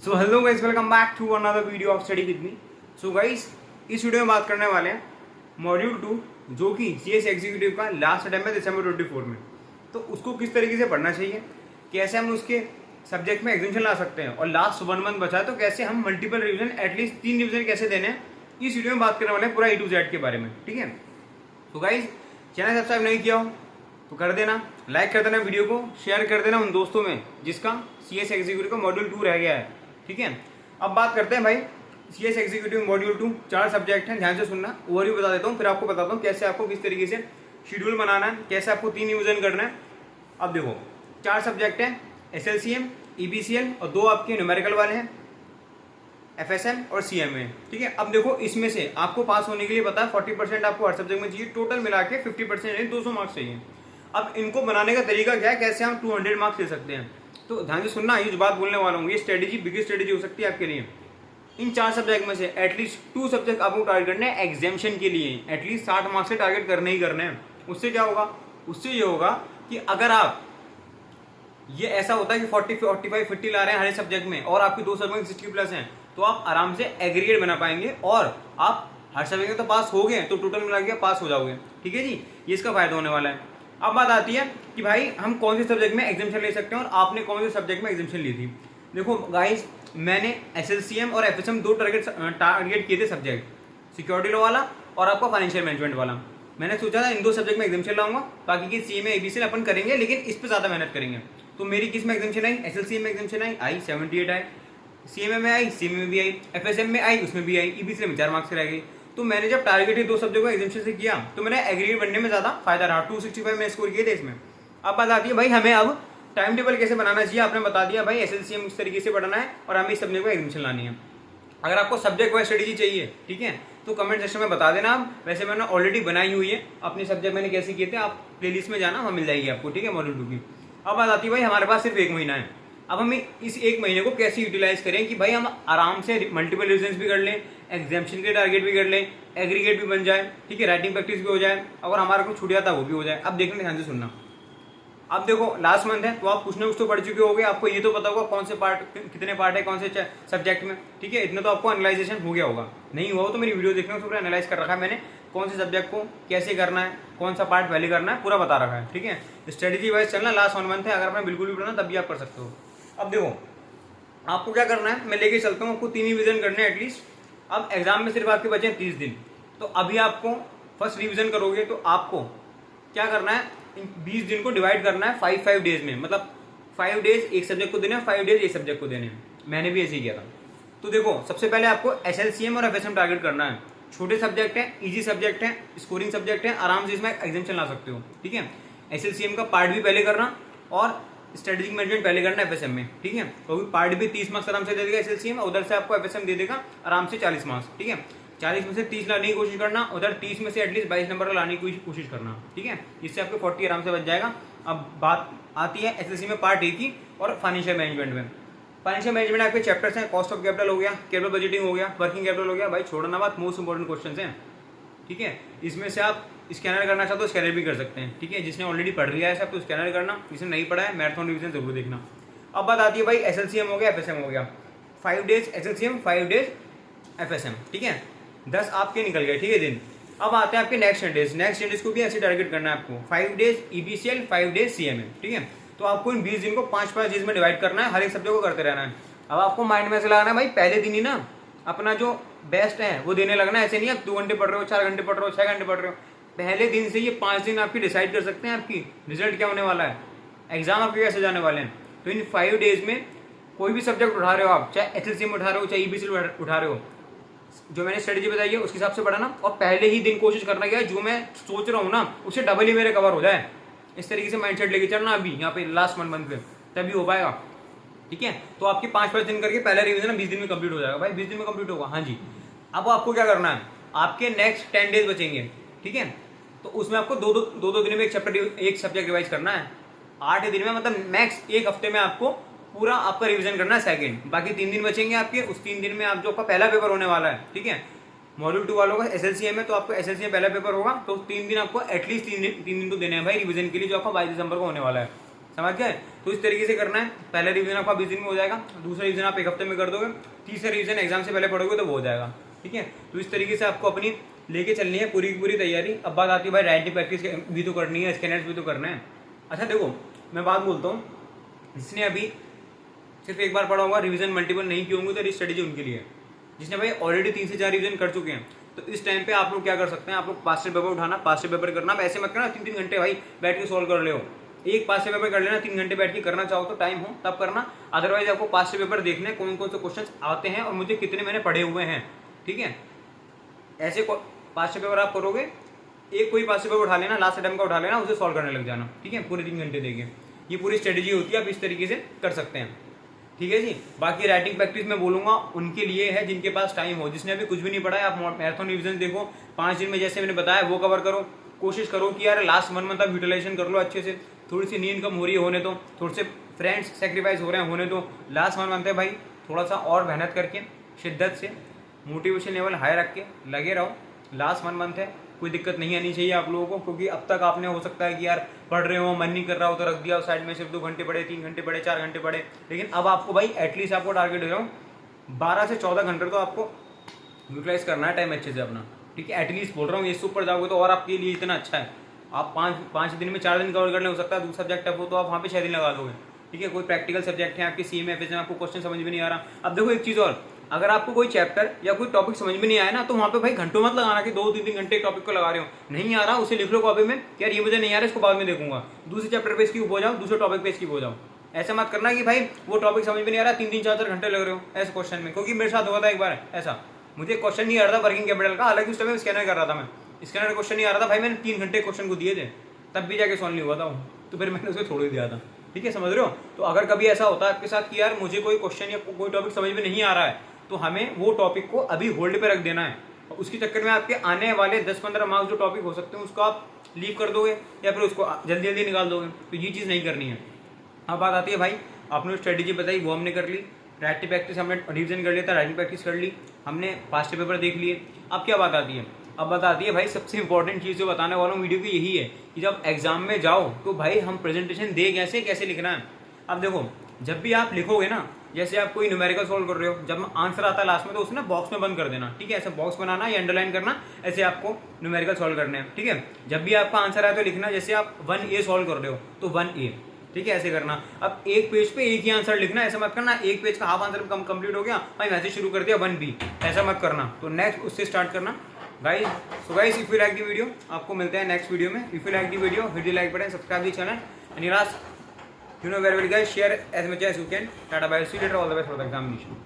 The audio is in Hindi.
So hello guys, welcome back to another video of study with me. So guys, इस वीडियो में बात करने वाले हैं मॉड्यूल 2 जो कि सीएस एग्जीक्यूटिव का लास्ट अटेम्प्ट है दिसंबर 24 में। तो उसको किस तरीके से पढ़ना चाहिए, कैसे हम उसके सब्जेक्ट में एग्जामिशन ला सकते हैं, और लास्ट 1 मंथ बचा है तो कैसे हम मल्टीपल रिविजन एटलीस्ट 3 रिविजन कैसे देने हैं, इस वीडियो में बात करने वाले हैं पूरा A to Z के बारे में। ठीक है, तो गाइस चैनल सब्सक्राइब नहीं किया हो तो कर देना, लाइक कर देना, वीडियो को शेयर कर देना उन दोस्तों में जिसका सीएस एग्जीक्यूटिव का मॉड्यूल 2 रह गया है। ठीक है, अब बात करते हैं भाई सीएस एग्जीक्यूटिव मॉड्यूल 2। 4 सब्जेक्ट हैं, ध्यान से सुनना। ओवरव्यू बता देता हूँ, फिर आपको बताता हूँ कैसे आपको किस तरीके से शेड्यूल बनाना है, कैसे आपको 3 रिवीजन करना है। अब देखो 4 सब्जेक्ट हैं, SLCM, EBCL और 2 आपके न्यूमेरिकल वाले हैं, FSM और CMA। ठीक है, अब देखो इसमें से आपको पास होने के लिए पता है 40% आपको हर सब्जेक्ट में चाहिए, टोटल मिला के 50% यानी 200 मार्क्स चाहिए। अब इनको बनाने का तरीका क्या है, कैसे हम 200 मार्क्स ले सकते हैं, तो ध्यान से सुनना। ये जो बात बोलने वाला हूँ ये स्ट्रेटेजी बिगेस्ट स्ट्रेटेजी हो सकती है आपके लिए। इन 4 सब्जेक्ट में से एटलीस्ट 2 सब्जेक्ट आपको टारगेट करने हैं एग्जामिशन के लिए, एटलीस्ट 60 मार्क्स से टारगेट करने ही करने हैं। उससे क्या होगा, उससे ये होगा कि अगर आप ये ऐसा होता है कि 40, 45, 50 ला रहे हैं हर सब्जेक्ट में और आपकी 2 सब्जेक्ट 60+ हैं, तो आप आराम से एग्रीगेट बना पाएंगे और आप हर सब्जेक्ट में तो पास हो गए तो टोटल मिला के पास हो जाओगे। ठीक है जी, ये इसका फायदा होने वाला है। अब बात आती है कि भाई हम कौन से सब्जेक्ट में एग्जामिशन ले सकते हैं और आपने कौन से सब्जेक्ट में एग्जामिशन ली थी। देखो गाइस, मैंने SLCM और FSM 2 टारगेट किए थे सब्जेक्ट, सिक्योरिटी लॉ वाला और आपका फाइनेंशियल मैनेजमेंट वाला। मैंने सोचा था इन 2 सब्जेक्ट में एग्जामिशन लाऊंगा, बाकी की CMA ABCL अपन करेंगे लेकिन इस पर ज़्यादा मेहनत करेंगे। तो मेरी किस में एग्जामिशन आई, SLCM में एग्जामिशन आई 78 आए, CMA में आई, CMA में भी आई, FSM में आई, उसमें भी आई, EBCL में 4 मार्क्स रह गई। तो मैंने जब टारगेट ही 2 सब्जेक्ट को एग्जामिशन से किया तो मैंने एग्रीगेट बनने में ज़्यादा फायदा रहा, 265 मैंने स्कोर किए थे इसमें। अब बात आती है भाई हमें अब टाइम टेबल कैसे बनाना चाहिए। आपने बता दिया भाई SLCM इस तरीके से पढ़ना है और हमें इस सब्जेक्ट को एग्जामिशन लानी है। अगर आपको सब्जेक्ट वाइज स्ट्रेटेजी चाहिए, ठीक है, तो कमेंट सेक्शन में बता देना आप। वैसे मैंने ऑलरेडी बनाई हुई है, अपने सब्जेक्ट मैंने कैसे किए थे, आप प्लेलिस्ट में जाना, वहाँ मिल जाएगी आपको। ठीक है, मॉड्यूल 2 की। अब बात आती है भाई हमारे पास सिर्फ 1 महीना है। अब हम इस 1 महीने को कैसे यूटिलाइज करें कि भाई हम आराम से मल्टीपल रिविजन भी कर लें, एग्जामिशन के टारगेट भी कर लें, एग्रीगेट भी बन जाए, ठीक है, राइटिंग प्रैक्टिस भी हो जाए, अगर हमारा कुछ छूट जाता है वो भी हो जाए। अब देखने ध्यान से सुनना। अब देखो लास्ट मंथ है तो आप कुछ ना कुछ तो पढ़ चुके होगे, आपको ये तो पता होगा कौन से पार्ट, कितने पार्ट है कौन से सब्जेक्ट में। ठीक है, इतना तो आपको एनालाइजेशन हो गया होगा, नहीं हुआ हो तो मेरी वीडियो देखना, उसमें एनालाइज कर रखा है मैंने, कौन से सब्जेक्ट को कैसे करना है, कौन सा पार्ट पहले करना है, पूरा बता रखा है। ठीक है, स्ट्रेटेजी वाइज चलना, लास्ट 1 मंथ है, अगर आपने बिल्कुल भी पढ़ना तब भी आप कर सकते हो। अब देखो आपको क्या करना है, मैं लेके चलता हूँ, आपको 3 रिविजन करने हैं एटलीस्ट। अब एग्जाम में सिर्फ आपके बचे हैं 30 दिन, तो अभी आपको फर्स्ट रिविजन करोगे तो आपको क्या करना है, 20 दिन को डिवाइड करना है 5 डेज में, मतलब 5 डेज एक सब्जेक्ट को देने हैं, 5 डेज एक सब्जेक्ट को देने हैं। मैंने भी ऐसे ही किया था। तो देखो सबसे पहले आपको SLCM और FSM टारगेट करना है। छोटे सब्जेक्ट हैं, इजी सब्जेक्ट हैं, स्कोरिंग सब्जेक्ट हैं, आराम से इसमें एग्जामिशन ला सकते हो। ठीक है, SLCM का पार्ट भी पहले करना और स्ट्रेटेजिक मैनेजमेंट पहले करना है FSM में। ठीक है, क्योंकि पार्ट भी 30 मार्क्स आराम से दे देगा SLCM, उधर से आपको FSM दे देगा आराम से 40 मार्क्स। ठीक है, 40 में से 30 लाने की कोशिश करना, उधर 30 में से एटलीस्ट 22 नंबर लाने की कोशिश करना। ठीक है, इससे आपको 40 आराम से बच जाएगा। अब बात आती है SLC में पार्ट A की और फाइनेंशियल मैनेजमेंट में। फाइनेंशियल मैनेजमेंट आपके चैप्टर्स हैं, कॉस्ट ऑफ कैपिटल हो गया, कैपिटल बजटिंग हो गया, वर्किंग कैपिटल हो गया। भाई छोड़ना बात, मोस्ट इंपॉर्टेंट क्वेश्चन हैं। ठीक है, इसमें से आप स्कैनर करना चाहते हो स्कैनर भी कर सकते हैं। ठीक है, जिसने ऑलरेडी पढ़ लिया है सब तो स्कैनर करना, जिसने नहीं पढ़ा है मैराथन रिवीजन जरूर देखना। अब बात आती है भाई SLCM हो गया, FSM हो गया, 5 डेज SLCM, 5 डेज FSM। ठीक है, 10 आपके निकल गए। ठीक है दिन। अब आते हैं आपके नेक्स्ट डेज को भी ऐसे टारगेट करना है आपको, 5 डेज EBCL, 5 डेज CMA। ठीक है, तो आपको इन 20 दिन को 5-5 डेज में डिवाइड करना है, हर एक सब्जेक्ट को करते रहना है। अब आपको माइंड में से लगाना है भाई पहले दिन ही ना अपना जो बेस्ट है वो देने लगना है। ऐसे नहीं आप 2 घंटे पढ़ रहे हो, 4 घंटे पढ़ रहे हो, 6 घंटे पढ़ रहे हो, पहले दिन से ये 5 दिन आपकी डिसाइड कर सकते हैं आपकी रिजल्ट क्या होने वाला है, एग्जाम आपके कैसे जाने वाले हैं। तो इन 5 डेज में कोई भी सब्जेक्ट उठा रहे हो आप, चाहे SLCM उठा रहे हो, चाहे EBCL उठा रहे हो, जो मैंने स्ट्रेटेजी बताई है उसके हिसाब से पढ़ना और पहले ही दिन कोशिश करना क्या है, जो मैं सोच रहा हूँ ना उससे डबल ही मेरे कवर हो जाए। इस तरीके से माइंडसेट लेके चलना अभी यहाँ पे लास्ट 1 मंथ पे, तभी हो पाएगा। ठीक है, तो आपके 5-5 दिन करके पहला रिवीजन 20 दिन में कंप्लीट हो जाएगा। भाई 20 दिन में कंप्लीट होगा, हाँ जी। अब आपको क्या करना है, आपके नेक्स्ट 10 डेज बचेंगे। ठीक है, तो उसमें आपको दो दिन में एक सब्जेक्ट रिवाइज करना है। 8 दिन में मतलब मैक्स 1 हफ्ते में आपको पूरा आपका रिवीजन करना है सेकंड। बाकी 3 दिन बचेंगे आपके, उस 3 दिन में आप जो आपका पहला पेपर होने वाला है। ठीक है, मॉड्यूल 2 वालों का SLCM है तो आपको SLCM में पहला पेपर होगा, तो 3 दिन आपको एटलीस्ट 3 दिन तो देने हैं भाई रिवीजन के लिए, जो आपका 22 दिसंबर को होने वाला है। समझ गए? तो इस तरीके से करना है। पहला रिवीजन आपका 20 दिन में हो जाएगा, दूसरा रिवीजन आप 1 हफ्ते में कर दोगे, तीसरा रिवीजन एग्जाम से पहले पढ़ोगे तो वो हो जाएगा। ठीक है, तो इस तरीके से आपको अपनी लेके चलनी है पूरी की पूरी तैयारी। अब बात आती है भाई राइटिंग प्रैक्टिस भी तो करनी है, स्कैनर्स भी तो करना है। अच्छा देखो, मैं बात बोलता हूँ, जिसने अभी सिर्फ एक बार पढ़ा होगा, रिवीजन मल्टीपल नहीं किए होंगे, तो ये स्ट्रेटेजी उनके लिए। जिसने भाई ऑलरेडी 3 से 4 रिवीजन कर चुके हैं, तो इस टाइम पे आप लोग क्या कर सकते हैं, आप लोग पास्ट पेपर उठाना, पास्ट पेपर करना। अब ऐसे मत करना 3-3 घंटे भाई बैठ के सॉल्व कर ले हो। एक पास्ट पेपर कर लेना, 3 घंटे बैठ के करना चाहो तो, टाइम हो तब करना। अदरवाइज आपको पास्ट पेपर देखने कौन कौन से क्वेश्चन आते हैं और मुझे कितने मैंने पढ़े हुए हैं। ठीक है, ऐसे पास्ट पेपर आप करोगे, एक कोई पास्ट पेपर उठा लेना, लास्ट अटेम्प्ट का उठा लेना, उसे सॉल्व करने लग जाना। ठीक है, पूरे 3 घंटे देके, ये पूरी स्ट्रेटेजी होती है, आप इस तरीके से कर सकते हैं। ठीक है जी। बाकी राइटिंग प्रैक्टिस में बोलूंगा उनके लिए है जिनके पास टाइम हो। जिसने अभी कुछ भी नहीं पढ़ा है, आप मैराथन रिवीजन देखो, 5 दिन में जैसे मैंने बताया वो कवर करो। कोशिश करो कि यार लास्ट 1 मंथ आप यूटिलाइजेशन कर लो अच्छे से। थोड़ी सी नींद कम हो रही है होने दो, थोड़े से फ्रेंड्स सेक्रीफाइस हो रहे हैं होने दो। लास्ट 1 मंथ है भाई, थोड़ा सा और मेहनत करके शिद्दत से मोटिवेशन लेवल हाई रख के लगे रहो। लास्ट 1 मंथ है, कोई दिक्कत नहीं आनी चाहिए आप लोगों को, क्योंकि अब तक आपने हो सकता है कि यार पढ़ रहे हो, मन नहीं कर रहा हो तो रख दिया साइड में, सिर्फ 2 घंटे पढ़े, 3 घंटे पढ़े, 4 घंटे पढ़े। लेकिन अब आपको भाई एटलीस्ट आपको टारगेट दे रहा हूँ 12 से 14 घंटे तो आपको यूटिलाइज करना है टाइम अच्छे से अपना। ठीक है, एटलीस्ट बोल रहा हूँ, इससे ऊपर जाओगे तो और आपके लिए इतना अच्छा है। आप 5 दिन में 4 दिन कवर करने हो सकता है, दूसरा सब्जेक्ट हो तो आप वहाँ पे 6 दिन लगा दोगे। ठीक है, कोई प्रैक्टिकल सब्जेक्ट है आपके CMA FS में, आपको क्वेश्चन समझ में नहीं आ रहा। अब देखो एक चीज़ और, अगर आपको कोई चैप्टर या कोई टॉपिक समझ में नहीं आया ना, तो वहाँ पे भाई घंटों मत लगाना कि 2-3 घंटे टॉपिक को लगा रहे हो। नहीं आ रहा उसे लिख लो कॉपी में, यार ये मुझे नहीं आ रहा, इसको बाद में देखूंगा। दूसरे चैप्टर पे इसकी हो जाओ, दूसरे टॉपिक पे इसकी हो जाओ। ऐसा मत करना कि भाई वो टॉपिक समझ में नहीं आ रहा, 3-3 4-4 घंटे लग रहे हो ऐसे क्वेश्चन में। क्योंकि मेरे साथ हुआ था एक बार ऐसा, मुझे क्वेश्चन नहीं आ रहा था वर्किंग कैपिटल का, हालांकि उस टाइम स्कैनर कर रहा था मैं, स्कैनर क्वेश्चन नहीं आ रहा था भाई, मैंने 3 घंटे क्वेश्चन को दिए थे, तब भी जाके सॉल्व नहीं हुआ था वो, तो फिर मैंने उसे छोड़ ही दिया था। ठीक है, समझ रहे हो? तो अगर कभी ऐसा होता है आपके साथ कि यार मुझे कोई क्वेश्चन या कोई टॉपिक समझ में नहीं आ रहा है, तो हमें वो टॉपिक को अभी होल्ड पे रख देना है। उसके चक्कर में आपके आने वाले 10-15 मार्क्स जो टॉपिक हो सकते हैं उसको आप लीव कर दोगे या फिर उसको जल्दी जल्दी निकाल दोगे। तो ये चीज़ नहीं करनी है। अब बात आती है भाई, आपने स्ट्रेटेजी बताई वो हमने कर ली, राइटिंग प्रैक्टिस हमने रिविजन कर लिया था, राइटिंग प्रैक्टिस कर ली हमने, पास्ट पेपर देख लिए। अब क्या बात आती है? अब बात आती है भाई सबसे इंपॉर्टेंट चीज़ जो बताने वाला हूँ वीडियो की यही है कि जब एग्जाम में जाओ तो भाई हम प्रेजेंटेशन दे कैसे लिखना है। अब देखो, जब भी आप लिखोगे ना, जैसे आप कोई न्यूमेरिकल सॉल्व कर रहे हो, जब आंसर आता है लास्ट में तो उसे ना बॉक्स में बंद कर देना। ठीक है, ऐसा बॉक्स बनाना या अंडरलाइन करना, ऐसे आपको न्यूमेरिकल सॉल्व करने हैं। ठीक है, जब भी आपका आंसर आए तो लिखना, जैसे आप 1A सॉल्व कर रहे हो तो 1A। ठीक है, ऐसे करना। अब एक पेज पे एक ही आंसर लिखना, ऐसा मत करना एक पेज का हाफ आंसर कंप्लीट हो गया भाई मैसेज शुरू कर दिया 1B, ऐसा मत करना। तो नेक्स्ट उससे स्टार्ट करना guys. So guys, if you like the video, आपको मिलते हैं नेक्स्ट वीडियो में। If you like the video, hit the like button, subscribe the channel, and you know very well guys, share as much as you can. Tata, bye, see you later, all the best for the examination.